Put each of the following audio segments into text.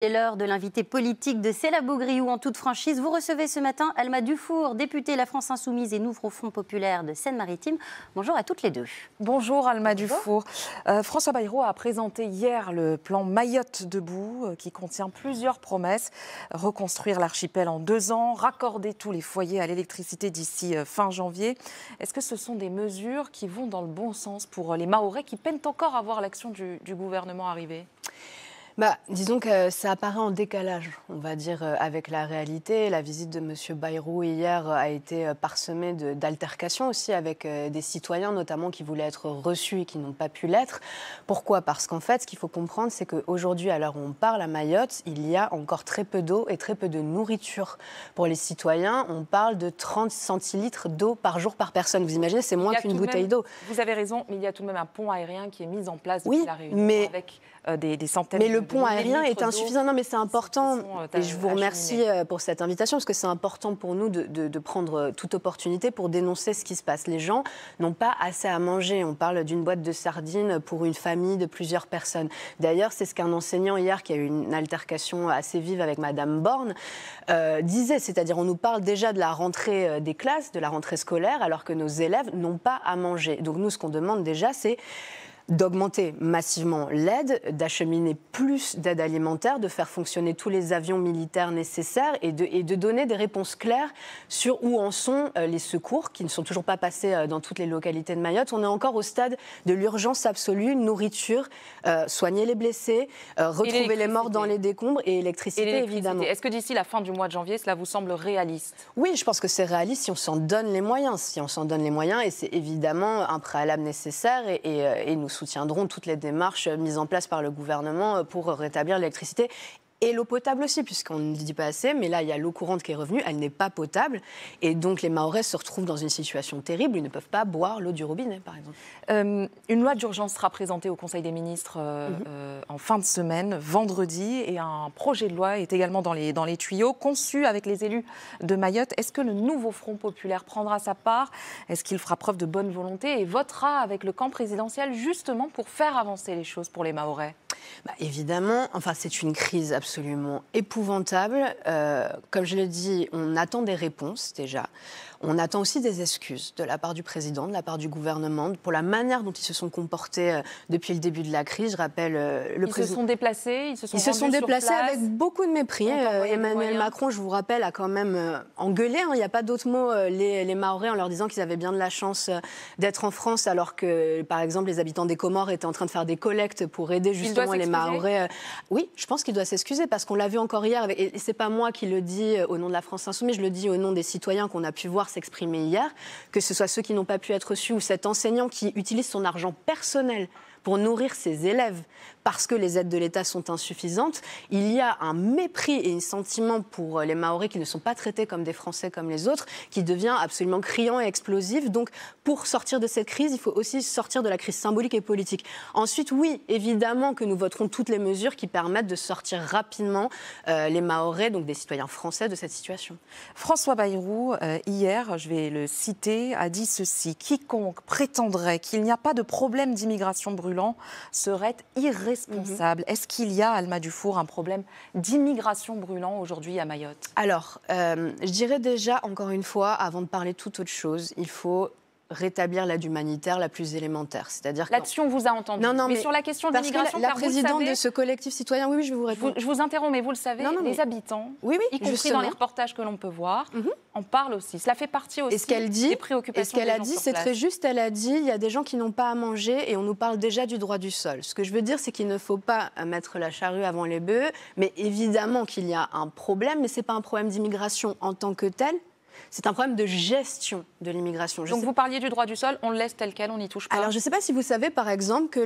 C'est l'heure de l'invité politique de C'est la Beaugriou en toute franchise. Vous recevez ce matin Alma Dufour, députée La France Insoumise et Nouveau Front Populaire de Seine-Maritime. Bonjour à toutes les deux. Bonjour Alma Dufour. François Bayrou a présenté hier le plan Mayotte debout qui contient plusieurs promesses. Reconstruire l'archipel en 2 ans, raccorder tous les foyers à l'électricité d'ici fin janvier. Est-ce que ce sont des mesures qui vont dans le bon sens pour les Mahorais qui peinent encore à voir l'action du gouvernement arriver ? Disons que ça apparaît en décalage, on va dire, avec la réalité. La visite de M. Bayrou hier a été parsemée d'altercations aussi avec des citoyens, notamment qui voulaient être reçus et qui n'ont pas pu l'être. Pourquoi ? Parce qu'en fait, ce qu'il faut comprendre, c'est qu'aujourd'hui, à l'heure où on parle à Mayotte, il y a encore très peu d'eau et très peu de nourriture. Pour les citoyens, on parle de 30 centilitres d'eau par jour par personne. Vous imaginez, c'est moins qu'une bouteille d'eau. Vous avez raison, mais il y a tout de même un pont aérien qui est mis en place depuis la Réunion avec des centaines de le pont aérien est insuffisant. Non, mais c'est important. Et je vous remercie pour cette invitation, parce que c'est important pour nous de prendre toute opportunité pour dénoncer ce qui se passe. Les gens n'ont pas assez à manger. On parle d'une boîte de sardines pour une famille de plusieurs personnes. D'ailleurs, c'est ce qu'un enseignant hier, qui a eu une altercation assez vive avec Madame Borne, disait. C'est-à-dire, on nous parle déjà de la rentrée des classes, de la rentrée scolaire, alors que nos élèves n'ont pas à manger. Donc nous, ce qu'on demande déjà, c'est d'augmenter massivement l'aide, d'acheminer plus d'aide alimentaire, de faire fonctionner tous les avions militaires nécessaires et de donner des réponses claires sur où en sont les secours, qui ne sont toujours pas passés dans toutes les localités de Mayotte. On est encore au stade de l'urgence absolue, nourriture, soigner les blessés, retrouver les morts dans les décombres et électricité, évidemment. Est-ce que d'ici la fin du mois de janvier, cela vous semble réaliste ? Oui, je pense que c'est réaliste si on s'en donne les moyens. Si on s'en donne les moyens, et c'est évidemment un préalable nécessaire, et nous soutiendrons toutes les démarches mises en place par le gouvernement pour rétablir l'électricité. Et l'eau potable aussi, puisqu'on ne dit pas assez, mais là, il y a l'eau courante qui est revenue, elle n'est pas potable. Et donc, les Mahorais se retrouvent dans une situation terrible, ils ne peuvent pas boire l'eau du robinet, par exemple. Une loi d'urgence sera présentée au Conseil des ministres en fin de semaine, vendredi, et un projet de loi est également dans les tuyaux, conçu avec les élus de Mayotte. Est-ce que le nouveau Front populaire prendra sa part ? Est-ce qu'il fera preuve de bonne volonté et votera avec le camp présidentiel, justement pour faire avancer les choses pour les Mahorais ? Évidemment, c'est une crise absolument épouvantable. Comme je l'ai dit, on attend des réponses déjà. On attend aussi des excuses de la part du président, de la part du gouvernement, pour la manière dont ils se sont comportés depuis le début de la crise. Je rappelle, le président... Ils se sont déplacés, ils se sont déplacés avec beaucoup de mépris. Emmanuel Macron, je vous rappelle, a quand même engueulé. Il n'y a pas d'autre mot, les Mahorais, en leur disant qu'ils avaient bien de la chance d'être en France, alors que, par exemple, les habitants des Comores étaient en train de faire des collectes pour aider justement les Mahorais. Oui, je pense qu'il doit s'excuser, parce qu'on l'a vu encore hier, et c'est pas moi qui le dis au nom de la France Insoumise, je le dis au nom des citoyens qu'on a pu voir s'exprimer hier, que ce soit ceux qui n'ont pas pu être reçus ou cet enseignant qui utilise son argent personnel pour nourrir ses élèves parce que les aides de l'État sont insuffisantes. Il y a un mépris et un sentiment pour les Mahorais qui ne sont pas traités comme des Français comme les autres, qui devient absolument criant et explosif. Donc, pour sortir de cette crise, il faut aussi sortir de la crise symbolique et politique. Ensuite, oui, évidemment que nous voterons toutes les mesures qui permettent de sortir rapidement les Mahorais, donc des citoyens français, de cette situation. François Bayrou, hier, je vais le citer, a dit ceci: quiconque prétendrait qu'il n'y a pas de problème d'immigration brûlant serait irresponsable. Est-ce qu'il y a, Alma Dufour, un problème d'immigration brûlant aujourd'hui à Mayotte ? Alors, je dirais déjà, encore une fois, avant de parler de toute autre chose, il faut rétablir l'aide humanitaire la plus élémentaire. C'est-à-dire là-dessus, on vous a entendu. Mais sur la question de l'immigration, la présidente de ce collectif citoyen, oui, je vais vous répondre. Je vous interromps, mais vous le savez, les habitants, y compris justement dans les reportages que l'on peut voir, en parlent aussi. Cela fait partie aussi des préoccupations. Et ce qu'elle a dit, c'est très juste. Elle a dit, il y a des gens qui n'ont pas à manger et on nous parle déjà du droit du sol. Ce que je veux dire, c'est qu'il ne faut pas mettre la charrue avant les bœufs, mais évidemment qu'il y a un problème, mais ce n'est pas un problème d'immigration en tant que tel. C'est un problème de gestion de l'immigration. Donc vous parliez du droit du sol, on le laisse tel quel, on n'y touche pas. Alors je ne sais pas si vous savez par exemple que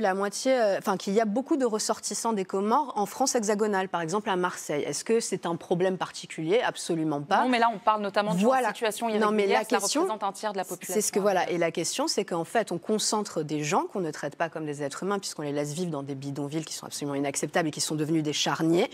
qu'il y a beaucoup de ressortissants des Comores en France hexagonale, par exemple à Marseille. Est-ce que c'est un problème particulier ? Absolument pas. Non, mais là on parle notamment d'une situation irrégulière, non, mais la question, représente un tiers de la population. C'est ce que Et la question, c'est qu'en fait on concentre des gens qu'on ne traite pas comme des êtres humains puisqu'on les laisse vivre dans des bidonvilles qui sont absolument inacceptables et qui sont devenus des charniers.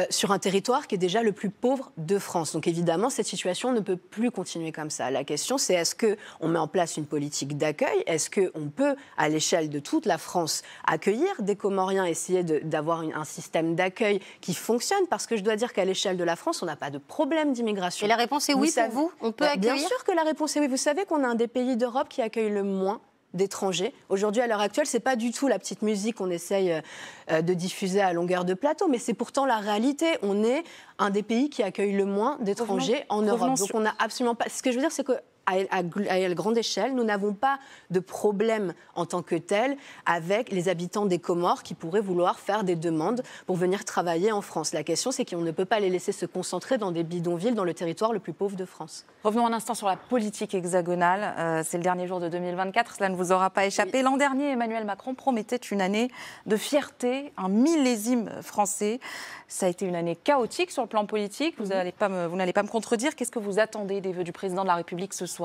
sur un territoire qui est déjà le plus pauvre de France. Donc évidemment, cette situation ne peut plus continuer comme ça. La question, c'est est-ce qu'on met en place une politique d'accueil? Est-ce qu'on peut, à l'échelle de toute la France, accueillir des Comoriens, essayer d'avoir un système d'accueil qui fonctionne? Parce que je dois dire qu'à l'échelle de la France, on n'a pas de problème d'immigration. Et la réponse est oui pour vous? On peut accueillir? Bien sûr que la réponse est oui. Vous savez qu'on est un des pays d'Europe qui accueille le moins d'étrangers. Aujourd'hui, à l'heure actuelle, ce n'est pas du tout la petite musique qu'on essaye de diffuser à longueur de plateau, mais c'est pourtant la réalité. On est un des pays qui accueille le moins d'étrangers en Europe. Donc on n'a absolument pas... Ce que je veux dire, c'est que à grande échelle, nous n'avons pas de problème en tant que tel avec les habitants des Comores qui pourraient vouloir faire des demandes pour venir travailler en France. La question, c'est qu'on ne peut pas les laisser se concentrer dans des bidonvilles, dans le territoire le plus pauvre de France. Revenons un instant sur la politique hexagonale. C'est le dernier jour de 2024, cela ne vous aura pas échappé. Oui. L'an dernier, Emmanuel Macron promettait une année de fierté, un millésime français. Ça a été une année chaotique sur le plan politique. Vous n'allez pas me contredire. Qu'est-ce que vous attendez des vœux du président de la République ce soir?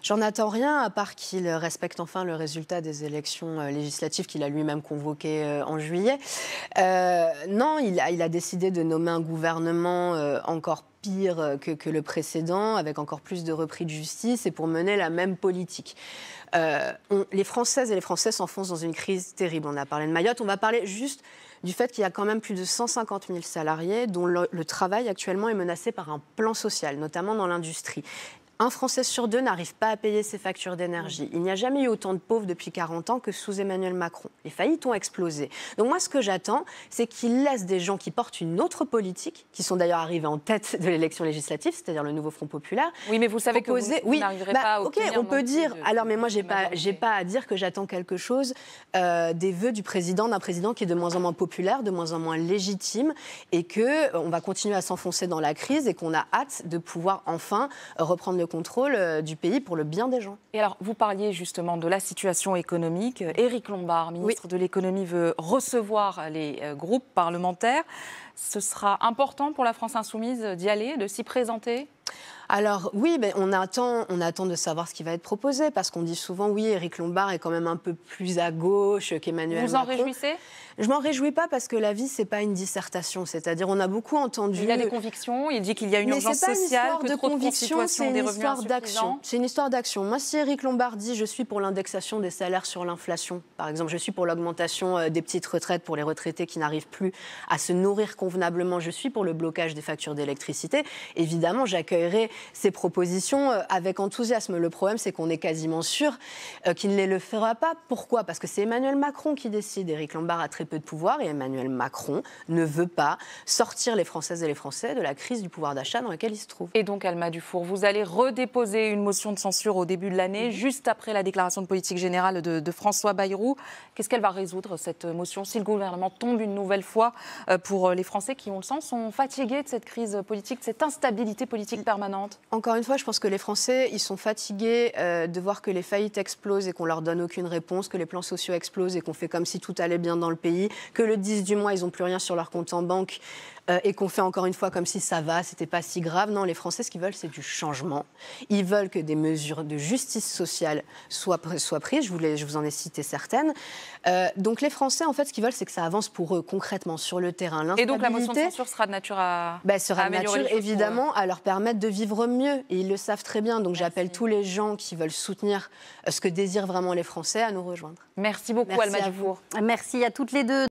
J'en attends rien, à part qu'il respecte enfin le résultat des élections législatives qu'il a lui-même convoquées en juillet. Non, il a décidé de nommer un gouvernement encore pire que le précédent, avec encore plus de repris de justice et pour mener la même politique. Les Françaises et les Français s'enfoncent dans une crise terrible. On a parlé de Mayotte, on va parler juste du fait qu'il y a quand même plus de 150 000 salariés dont le travail actuellement est menacé par un plan social, notamment dans l'industrie. Un Français sur deux n'arrive pas à payer ses factures d'énergie. Il n'y a jamais eu autant de pauvres depuis 40 ans que sous Emmanuel Macron. Les faillites ont explosé. Donc moi, ce que j'attends, c'est qu'il laisse des gens qui portent une autre politique, qui sont d'ailleurs arrivés en tête de l'élection législative, c'est-à-dire le nouveau Front populaire. Oui, mais vous savez que vous n'arriverez pas à obtenir... Ok, on peut dire... Alors, mais moi, j'ai pas à dire que j'attends quelque chose des vœux du président, d'un président qui est de moins en moins populaire, de moins en moins légitime, et qu'on va continuer à s'enfoncer dans la crise et qu'on a hâte de pouvoir enfin reprendre le contrôle du pays pour le bien des gens. Et alors, vous parliez justement de la situation économique. Éric Lombard, ministre de l'économie, veut recevoir les groupes parlementaires. Ce sera important pour la France insoumise d'y aller, de s'y présenter ? Alors oui, on attend de savoir ce qui va être proposé, parce qu'on dit souvent, oui, Éric Lombard est quand même un peu plus à gauche qu'Emmanuel Macron. Vous en réjouissez ? Je m'en réjouis pas, parce que la vie, c'est pas une dissertation. C'est-à-dire, on a beaucoup entendu... Il a des convictions, il dit qu'il y a une urgence sociale, que trop de situations des revenus insuffisants. C'est une histoire d'action. Moi, si Éric Lombard dit, je suis pour l'indexation des salaires sur l'inflation, par exemple, je suis pour l'augmentation des petites retraites pour les retraités qui n'arrivent plus à se nourrir convenablement, je suis pour le blocage des factures d'électricité, évidemment, j'accueillerai ces propositions avec enthousiasme. Le problème, c'est qu'on est quasiment sûr qu'il ne les fera pas. Pourquoi ? Parce que c'est Emmanuel Macron qui décide. Éric Lombard a très peu de pouvoir et Emmanuel Macron ne veut pas sortir les Françaises et les Français de la crise du pouvoir d'achat dans laquelle ils se trouvent. Et donc, Alma Dufour, vous allez redéposer une motion de censure au début de l'année, juste après la déclaration de politique générale de François Bayrou. Qu'est-ce qu'elle va résoudre, cette motion, si le gouvernement tombe une nouvelle fois pour les Français qui, on le sent, sont fatigués de cette crise politique, de cette instabilité politique permanente? Encore une fois, je pense que les Français, ils sont fatigués de voir que les faillites explosent et qu'on leur donne aucune réponse, que les plans sociaux explosent et qu'on fait comme si tout allait bien dans le pays, que le 10 du mois, ils n'ont plus rien sur leur compte en banque et qu'on fait encore une fois comme si ça va, c'était pas si grave. Non, les Français, ce qu'ils veulent, c'est du changement. Ils veulent que des mesures de justice sociale soient prises. Je vous en ai cité certaines. Donc les Français, en fait, ce qu'ils veulent, c'est que ça avance pour eux concrètement sur le terrain. Et donc la motion de censure sera de nature à sera de nature, évidemment, à leur permettre de vivre mieux. Et ils le savent très bien. Donc j'appelle tous les gens qui veulent soutenir ce que désirent vraiment les Français à nous rejoindre. Merci beaucoup, Alma Dufour. Merci à toutes les deux.